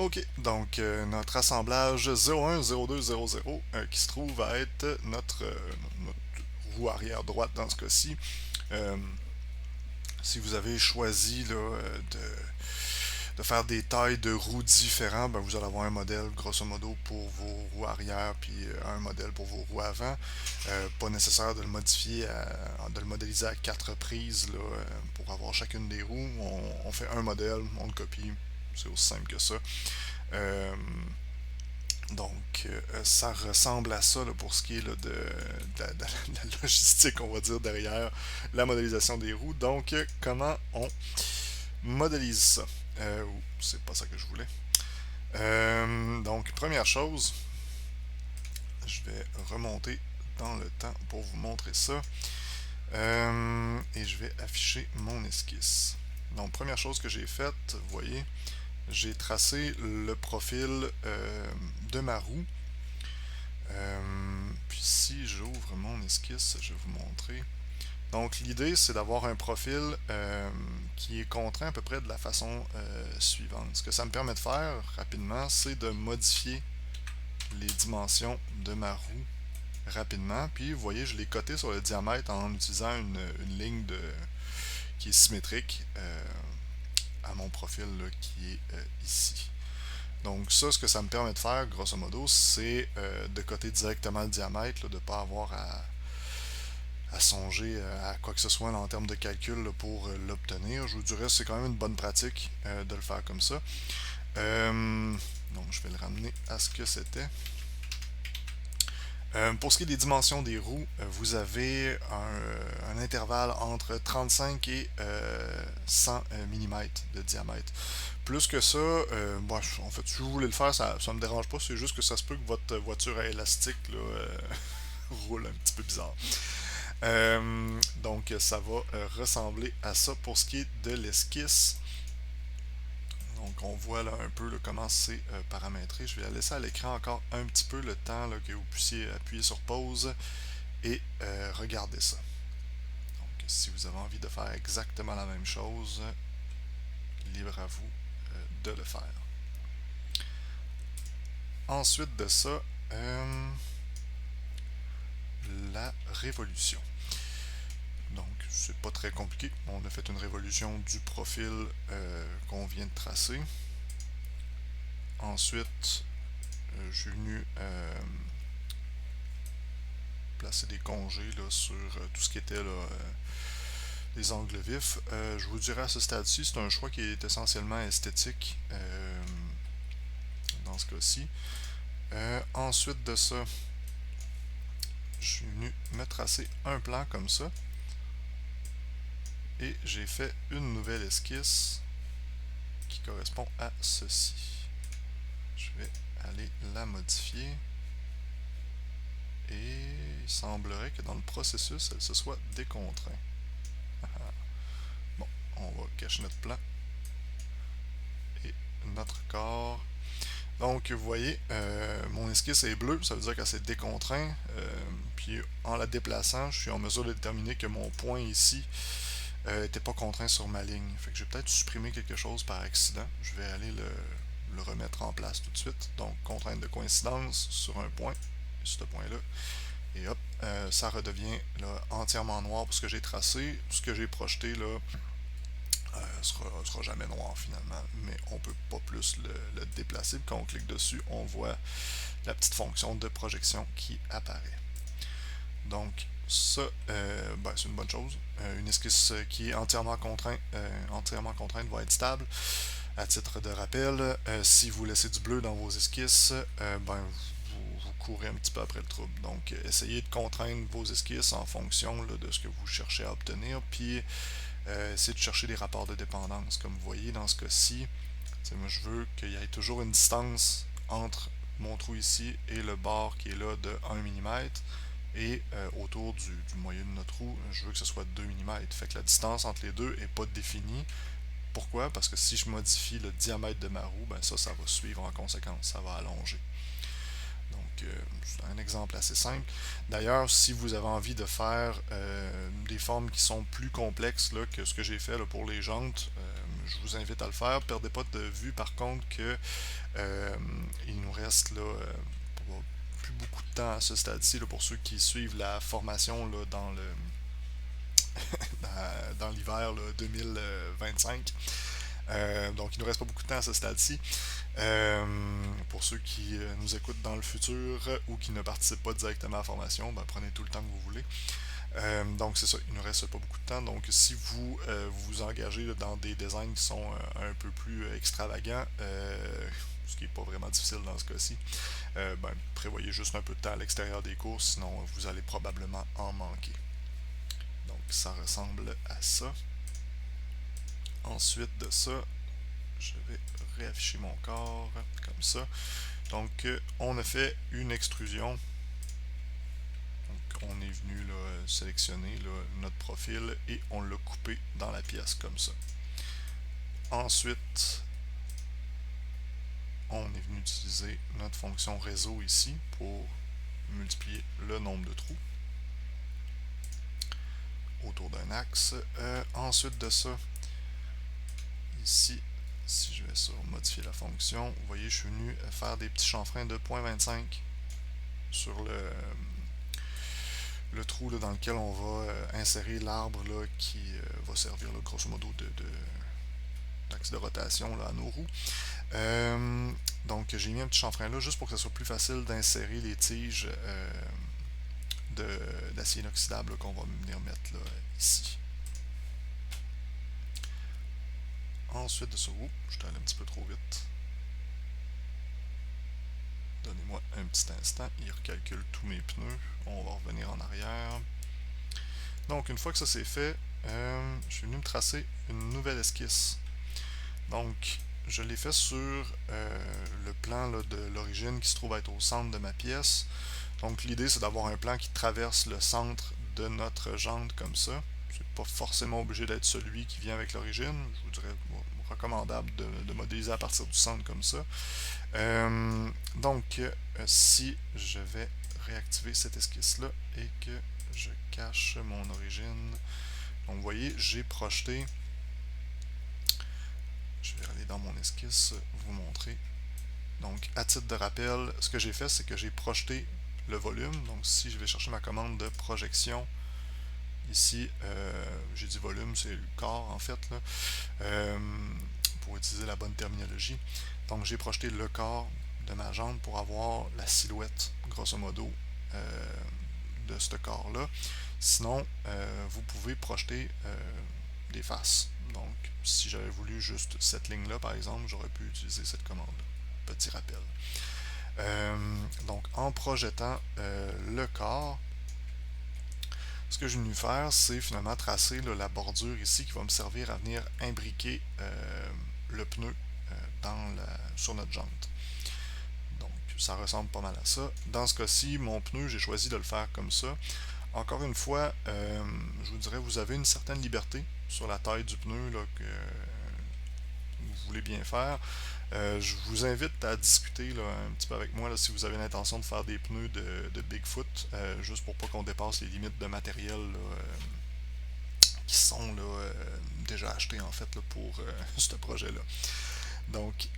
Ok, donc notre assemblage 010200 qui se trouve à être notre roue arrière droite dans ce cas-ci. Euh, si vous avez choisi là, de faire des tailles de roues différents, ben, vous allez avoir un modèle grosso modo pour vos roues arrière puis un modèle pour vos roues avant. Pas nécessaire de le modifier, de le modéliser à 4 prises là, pour avoir chacune des roues. On fait un modèle, on le copie, c'est aussi simple que ça. Euh, ça ressemble à ça là, pour ce qui est là, de la logistique, on va dire, derrière la modélisation des roues. Donc, comment on modélise ça? C'est pas ça que je voulais. Donc, première chose, je vais remonter dans le temps pour vous montrer ça. Et je vais afficher mon esquisse. Donc, première chose que j'ai faite, vous voyez, j'ai tracé le profil de ma roue. Puis si j'ouvre mon esquisse, je vais vous montrer. Donc l'idée c'est d'avoir un profil qui est contraint à peu près de la façon suivante. Ce que ça me permet de faire rapidement, c'est de modifier les dimensions de ma roue rapidement. Puis vous voyez, je l'ai coté sur le diamètre en utilisant une ligne qui est symétrique à mon profil là, qui est ici. Donc ça, ce que ça me permet de faire, grosso modo, c'est de coter directement le diamètre, là, de ne pas avoir à songer à quoi que ce soit là, en termes de calcul là, pour l'obtenir. Je vous dirais c'est quand même une bonne pratique de le faire comme ça. Donc je vais le ramener à ce que c'était. Pour ce qui est des dimensions des roues, vous avez un intervalle entre 35 et 100 mm de diamètre. Plus que ça, en fait, si vous voulez le faire, ça ne me dérange pas. C'est juste que ça se peut que votre voiture à élastique là, roule un petit peu bizarre. Donc, ça va ressembler à ça pour ce qui est de l'esquisse. Donc, on voit là un peu là, comment c'est paramétré. Je vais la laisser à l'écran encore un petit peu le temps là, que vous puissiez appuyer sur pause et regarder ça. Donc, si vous avez envie de faire exactement la même chose, libre à vous de le faire. Ensuite de ça, la révolution. Donc, c'est pas très compliqué. On a fait une révolution du profil qu'on vient de tracer. Ensuite, je suis venu placer des congés là, sur tout ce qui était là, les angles vifs. Je vous dirais à ce stade-ci, c'est un choix qui est essentiellement esthétique dans ce cas-ci. Ensuite de ça, je suis venu me tracer un plan comme ça. Et j'ai fait une nouvelle esquisse qui correspond à ceci. Je vais aller la modifier. Et il semblerait que dans le processus, elle se soit décontrainte. Bon, on va cacher notre plan et notre corps. Donc, vous voyez, mon esquisse est bleue, ça veut dire qu'elle s'est décontrainte. Puis en la déplaçant, je suis en mesure de déterminer que mon point ici n'était pas contraint sur ma ligne. Fait que j'ai peut-être supprimé quelque chose par accident. Je vais aller le remettre en place tout de suite. Donc, contrainte de coïncidence sur un point, ce point-là. Et hop, ça redevient là, entièrement noir pour ce que j'ai tracé. Ce que j'ai projeté là sera jamais noir finalement, mais on peut pas plus le déplacer. Quand on clique dessus, on voit la petite fonction de projection qui apparaît. Donc ça, c'est une bonne chose. Une esquisse qui est entièrement contrainte va être stable. À titre de rappel, si vous laissez du bleu dans vos esquisses, vous courez un petit peu après le trouble. Donc, essayez de contraindre vos esquisses en fonction là, de ce que vous cherchez à obtenir, puis essayez de chercher des rapports de dépendance. Comme vous voyez dans ce cas-ci, moi je veux qu'il y ait toujours une distance entre mon trou ici et le bord qui est là de 1 mm. Et autour du moyeu de notre roue, je veux que ce soit 2 mm. Fait que la distance entre les deux n'est pas définie. Pourquoi? Parce que si je modifie le diamètre de ma roue, ça va suivre en conséquence, ça va allonger. Donc, c'est un exemple assez simple. D'ailleurs, si vous avez envie de faire des formes qui sont plus complexes là, que ce que j'ai fait là, pour les jantes, je vous invite à le faire. Perdez pas de vue par contre que Il nous reste là plus beaucoup de temps à ce stade-ci pour ceux qui suivent la formation là, dans l'hiver 2025. Donc il nous reste pas beaucoup de temps à ce stade-ci. Pour ceux qui nous écoutent dans le futur ou qui ne participent pas directement à la formation, ben, prenez tout le temps que vous voulez. Donc c'est ça, il ne reste pas beaucoup de temps. Donc si vous vous engagez là, dans des designs qui sont un peu plus extravagants, ce qui n'est pas vraiment difficile dans ce cas-ci, ben, prévoyez juste un peu de temps à l'extérieur des cours, sinon vous allez probablement en manquer. Donc ça ressemble à ça. Ensuite de ça, je vais réafficher mon corps comme ça. Donc on a fait une extrusion. Donc on est venu là, sélectionner là, notre profil et on l'a coupé dans la pièce comme ça. Ensuite, on est venu utiliser notre fonction réseau ici pour multiplier le nombre de trous autour d'un axe. Ensuite de ça, ici, si je vais sur modifier la fonction, vous voyez, je suis venu faire des petits chanfreins de 0.25 sur le trou là, dans lequel on va insérer l'arbre qui va servir là, grosso modo d'axe de rotation là, à nos roues. Donc j'ai mis un petit chanfrein là juste pour que ce soit plus facile d'insérer les tiges d'acier inoxydable qu'on va venir mettre là, ici. Ensuite de ça, je suis allé un petit peu trop vite. Donnez-moi un petit instant, il recalcule tous mes pneus. On va revenir en arrière. Donc une fois que ça c'est fait, je suis venu me tracer une nouvelle esquisse. Donc je l'ai fait sur le plan là, de l'origine qui se trouve être au centre de ma pièce. Donc l'idée c'est d'avoir un plan qui traverse le centre de notre jante comme ça. C'est pas forcément obligé d'être celui qui vient avec l'origine. Je vous dirais recommandable de modéliser à partir du centre comme ça. Donc si je vais réactiver cette esquisse là et que je cache mon origine, donc vous voyez j'ai projeté, je vais aller dans mon esquisse vous montrer. Donc à titre de rappel, ce que j'ai fait c'est que j'ai projeté le volume. Donc si je vais chercher ma commande de projection ici, j'ai dit volume, c'est le corps en fait là, pour utiliser la bonne terminologie. Donc j'ai projeté le corps de ma jambe pour avoir la silhouette grosso modo de ce corps là. Sinon vous pouvez projeter des faces. Donc si j'avais voulu juste cette ligne là par exemple, j'aurais pu utiliser cette commande là. Petit rappel. Donc en projetant le corps, ce que je vais faire, c'est finalement tracer là, la bordure ici qui va me servir à venir imbriquer le pneu sur notre jante. Donc ça ressemble pas mal à ça. Dans ce cas-ci, mon pneu, j'ai choisi de le faire comme ça. Encore une fois, je vous dirais, vous avez une certaine liberté sur la taille du pneu là, que vous voulez bien faire. Je vous invite à discuter là, un petit peu avec moi là, si vous avez l'intention de faire des pneus de Bigfoot, juste pour pas qu'on dépasse les limites de matériel là, qui sont là, déjà achetés en fait là, pour ce projet-là. Donc,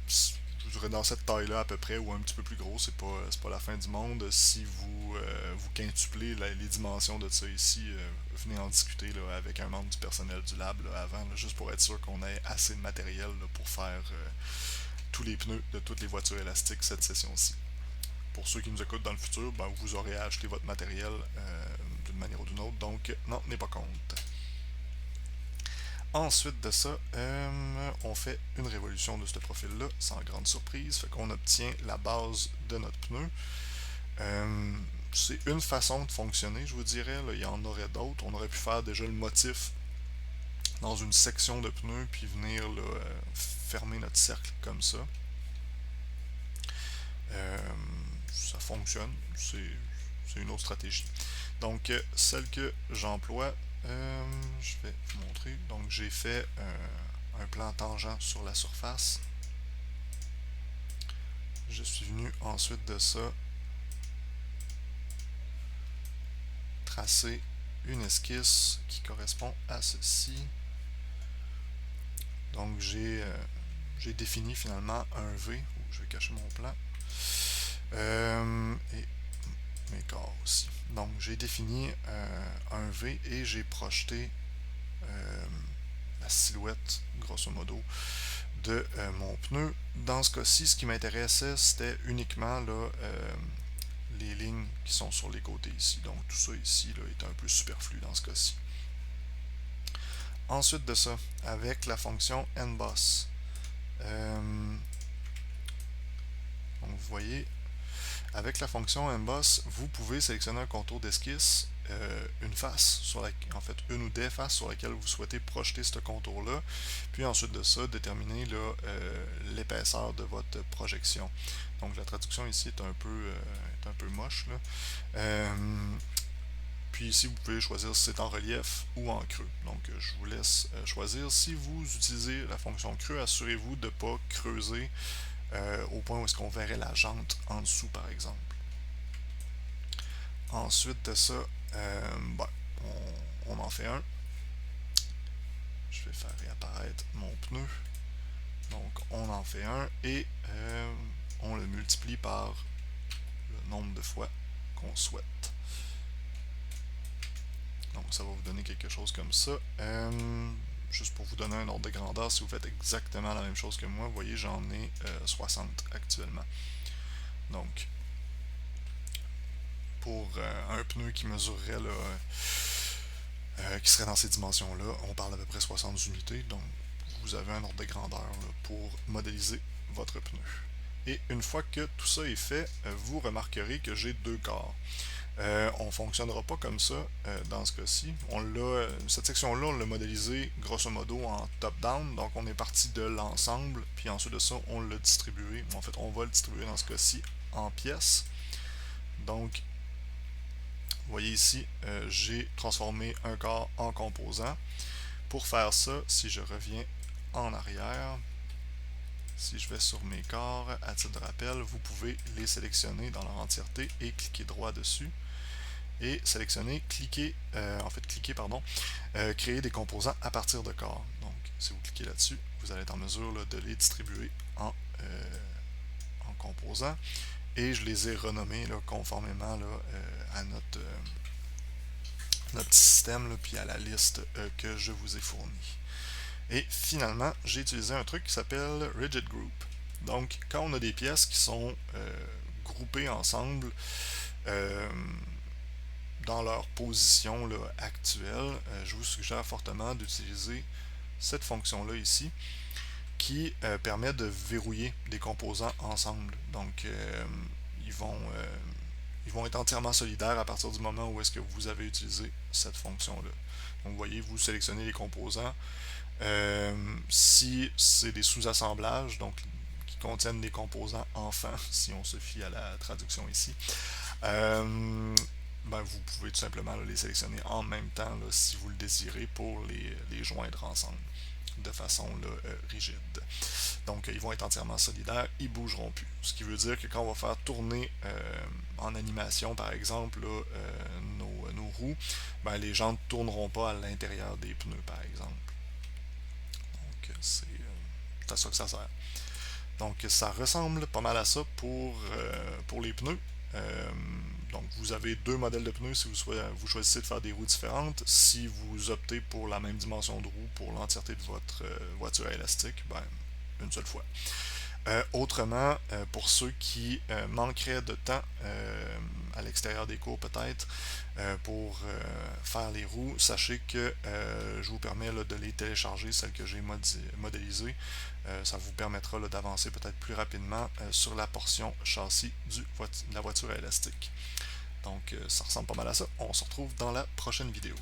je dirais dans cette taille-là à peu près, ou un petit peu plus gros, c'est pas la fin du monde. Si vous quintuplez les dimensions de ça ici, venez en discuter là, avec un membre du personnel du lab là, avant, là, juste pour être sûr qu'on ait assez de matériel là, pour faire tous les pneus de toutes les voitures élastiques cette session-ci. Pour ceux qui nous écoutent dans le futur, ben, vous aurez à acheter votre matériel d'une manière ou d'une autre, donc non, n'est pas compte. Ensuite de ça, on fait une révolution de ce profil-là, sans grande surprise, fait qu'on obtient la base de notre pneu. C'est une façon de fonctionner, je vous dirais, là, il y en aurait d'autres. On aurait pu faire déjà le motif dans une section de pneus, puis venir là, fermer notre cercle comme ça. Ça fonctionne, c'est une autre stratégie. Donc, celle que j'emploie, je vais vous montrer. Donc, j'ai fait un plan tangent sur la surface. Je suis venu ensuite de ça tracer une esquisse qui correspond à ceci. Donc, j'ai j'ai défini finalement un V. Je vais cacher mon plan. Et mes corps aussi. Donc j'ai défini un V et j'ai projeté la silhouette, grosso modo, de mon pneu. Dans ce cas-ci, ce qui m'intéressait, c'était uniquement là, les lignes qui sont sur les côtés ici. Donc tout ça ici là, est un peu superflu dans ce cas-ci. Ensuite de ça, avec la fonction nboss, donc vous voyez, avec la fonction nboss, vous pouvez sélectionner un contour d'esquisse, une face, en fait une ou des faces sur lesquelles vous souhaitez projeter ce contour-là, puis ensuite de ça, déterminer l'épaisseur de votre projection. Donc la traduction ici est un peu moche, là. Puis ici, vous pouvez choisir si c'est en relief ou en creux. Donc, je vous laisse choisir. Si vous utilisez la fonction creux, assurez-vous de ne pas creuser au point où est-ce qu'on verrait la jante en dessous, par exemple. Ensuite de ça, on en fait un. Je vais faire réapparaître mon pneu. Donc, on en fait un et on le multiplie par le nombre de fois qu'on souhaite. Donc ça va vous donner quelque chose comme ça. Juste pour vous donner un ordre de grandeur, si vous faites exactement la même chose que moi, vous voyez, j'en ai 60 actuellement. Donc, pour un pneu qui mesurerait, qui serait dans ces dimensions-là, on parle à peu près 60 unités. Donc, vous avez un ordre de grandeur là, pour modéliser votre pneu. Et une fois que tout ça est fait, vous remarquerez que j'ai deux corps. On ne fonctionnera pas comme ça dans ce cas-ci. Cette section-là, on l'a modélisée grosso modo en top-down, donc on est parti de l'ensemble, puis ensuite de ça, on l'a distribué. En fait, on va le distribuer dans ce cas-ci en pièces. Donc, vous voyez ici, j'ai transformé un corps en composant. Pour faire ça, si je reviens en arrière, si je vais sur mes corps, à titre de rappel, vous pouvez les sélectionner dans leur entièreté et cliquer droit dessus. Et sélectionner, cliquer, créer des composants à partir de corps. Donc, si vous cliquez là-dessus, vous allez être en mesure là, de les distribuer en composants. Et je les ai renommés là, conformément là, à notre système, là, puis à la liste que je vous ai fournie. Et finalement, j'ai utilisé un truc qui s'appelle Rigid Group. Donc, quand on a des pièces qui sont groupées ensemble, dans leur position là, actuelle, je vous suggère fortement d'utiliser cette fonction-là ici qui permet de verrouiller des composants ensemble. Donc, ils vont être entièrement solidaires à partir du moment où est-ce que vous avez utilisé cette fonction-là. Donc, vous voyez, vous sélectionnez les composants. Si c'est des sous-assemblages, donc qui contiennent des composants enfants, si on se fie à la traduction ici, vous pouvez tout simplement là, les sélectionner en même temps là, si vous le désirez pour les joindre ensemble de façon là, rigide. Donc ils vont être entièrement solidaires, ils ne bougeront plus. Ce qui veut dire que quand on va faire tourner en animation par exemple là, nos roues, les jantes ne tourneront pas à l'intérieur des pneus par exemple. Donc c'est à ça que ça sert. Donc ça ressemble pas mal à ça pour les pneus. Donc vous avez deux modèles de pneus si vous choisissez de faire des roues différentes. Si vous optez pour la même dimension de roue pour l'entièreté de votre voiture à élastique, une seule fois. Autrement, pour ceux qui manqueraient de temps à l'extérieur des cours peut-être pour faire les roues, sachez que je vous permets là, de les télécharger, celles que j'ai modélisées. Ça vous permettra là, d'avancer peut-être plus rapidement sur la portion châssis de la voiture à élastique. Donc ça ressemble pas mal à ça. On se retrouve dans la prochaine vidéo.